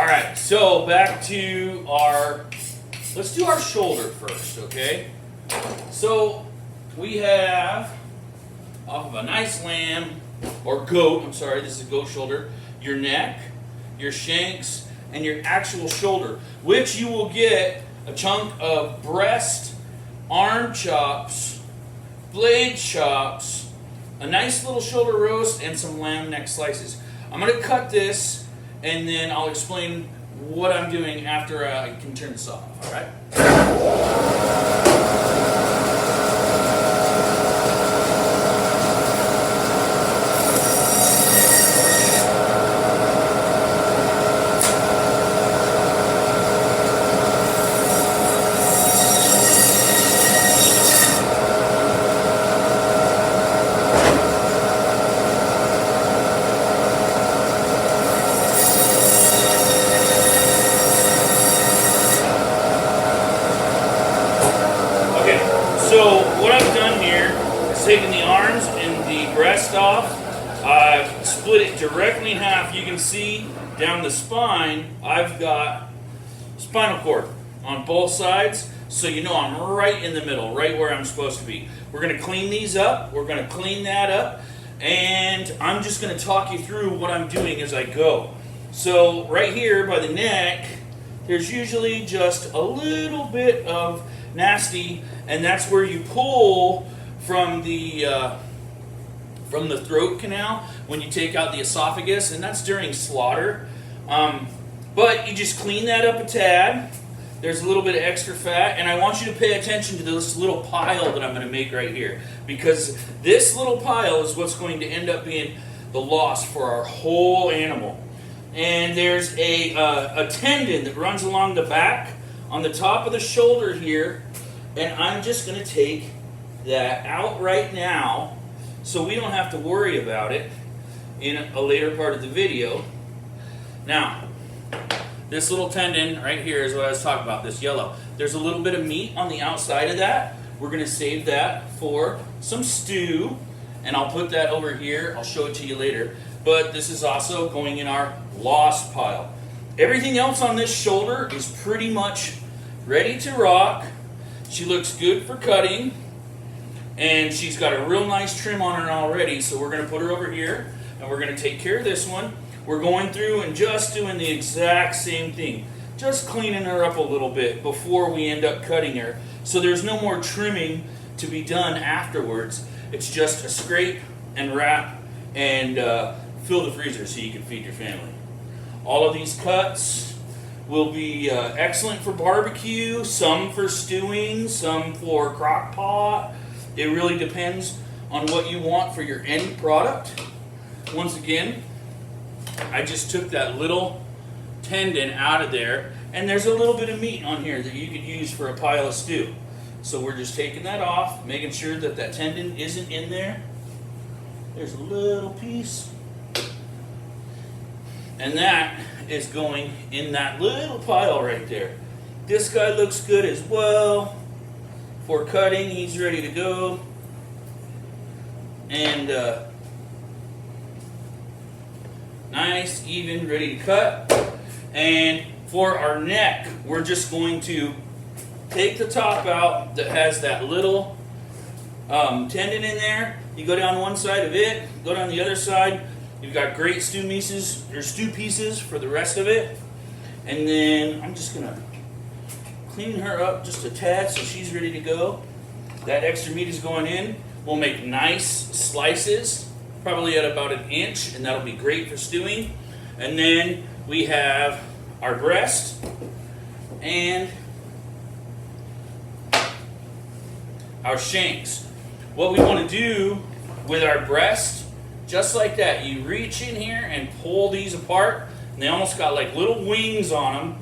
All right, so back to let's do our shoulder first, okay? So we have, off of a nice lamb, or goat, I'm sorry, this is a goat shoulder, your neck, your shanks, and your actual shoulder, which you will get a chunk of breast, arm chops, blade chops, a nice little shoulder roast, and some lamb neck slices. I'm going to cut this, and then I'll explain what I'm doing after I can turn this off, all right? So what I've done here is taken the arms and the breast off. I've split it directly in half. You can see down the spine, I've got spinal cord on both sides. So you know I'm right in the middle, right where I'm supposed to be. We're going to clean these up. We're going to clean that up. And I'm just going to talk you through what I'm doing as I go. So right here by the neck, there's usually just a little bit of nasty, and that's where you pull from the throat canal when you take out the esophagus, and that's during slaughter. But you just clean that up a tad. There's a little bit of extra fat, and I want you to pay attention to this little pile that I'm going to make right here, because this little pile is what's going to end up being the loss for our whole animal. And there's a tendon that runs along the back on the top of the shoulder here, and I'm just going to take that out right now so we don't have to worry about it in a later part of the video. Now, this little tendon right here is what I was talking about, this yellow. There's a little bit of meat on the outside of that. We're going to save that for some stew, and I'll put that over here. I'll show it to you later. But this is also going in our lost pile. Everything else on this shoulder is pretty much ready to rock. She looks good for cutting, and she's got a real nice trim on her already, so we're going to put her over here, and we're going to take care of this one. We're going through and just doing the exact same thing, just cleaning her up a little bit before we end up cutting her, so there's no more trimming to be done afterwards. It's just a scrape and wrap and fill the freezer so you can feed your family. All of these cuts will be excellent for barbecue, some for stewing, some for crock pot. It really depends on what you want for your end product. Once again, I just took that little tendon out of there, and there's a little bit of meat on here that you could use for a pile of stew. So we're just taking that off, making sure that that tendon isn't in there. There's a little piece. And that is going in that little pile right there. This guy looks good as well. For cutting, he's ready to go. And nice, even, ready to cut. And for our neck, we're just going to take the top out that has that little tendon in there. You go down one side of it, go down the other side. You've got great stew pieces for the rest of it. And then I'm just going to clean her up just a tad so she's ready to go. That extra meat is going in. We'll make nice slices, probably at about 1 inch, and that'll be great for stewing. And then we have our breast and our shanks. What we want to do with our breast, just like that, you reach in here and pull these apart, and they almost got like little wings on them.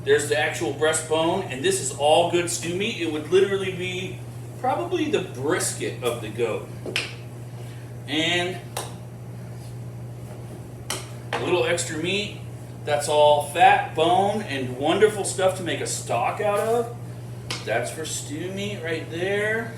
There's the actual breastbone, and this is all good stew meat. It would literally be probably the brisket of the goat. And a little extra meat. That's all fat, bone, and wonderful stuff to make a stock out of. That's for stew meat right there.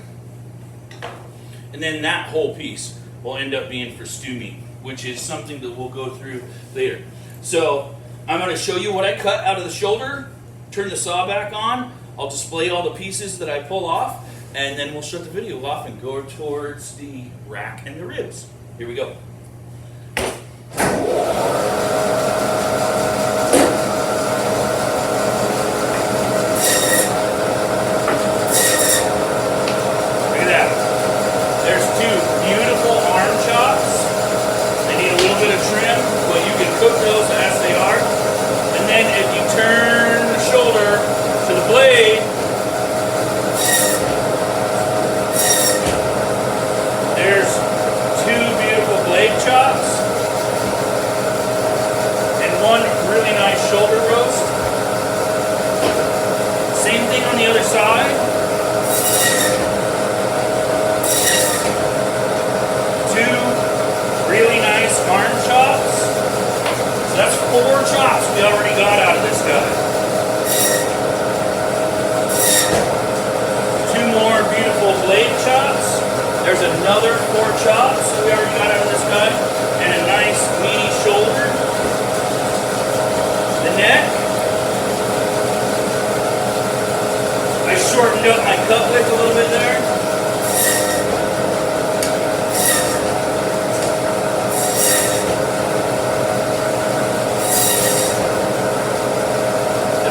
And then that whole piece will end up being for stew meat, which is something that we'll go through later. So I'm going to show you what I cut out of the shoulder, turn the saw back on, I'll display all the pieces that I pull off, and then we'll shut the video off and go towards the rack and the ribs. Here we go. Cook those as they are, and then if you turn the shoulder to the blade, there's two beautiful blade chops and one really nice shoulder roast. Same thing on the other side. Two really nice arm chops. That's 4 chops we already got out of this guy. 2 more beautiful blade chops. There's another 4 chops we already got out of this guy. And a nice meaty shoulder. The neck. I shortened up my cut width a little bit there.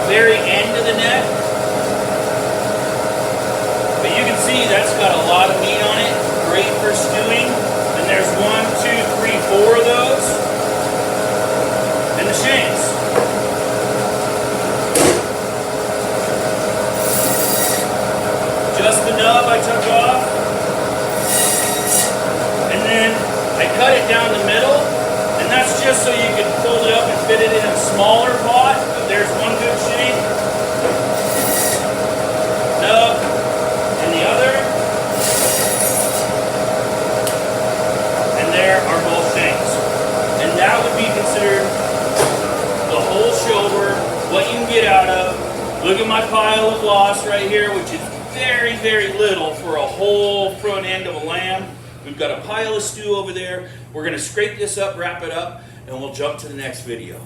Very end of the neck, but you can see that's got a lot of meat on it, great for stewing. And there's 1, 2, 3, 4 of those, and the shanks. Just the nub I took off, and then I cut it down the middle, and that's just so you can fold it up and fit it in a smaller pot. There's one good shank, nub, and the other, and there are both shanks. And that would be considered the whole shoulder, what you can get out of. Look at my pile of loss right here, which is very, very little for a whole front end of a lamb. We've got a pile of stew over there. We're going to scrape this up, wrap it up, and we'll jump to the next video.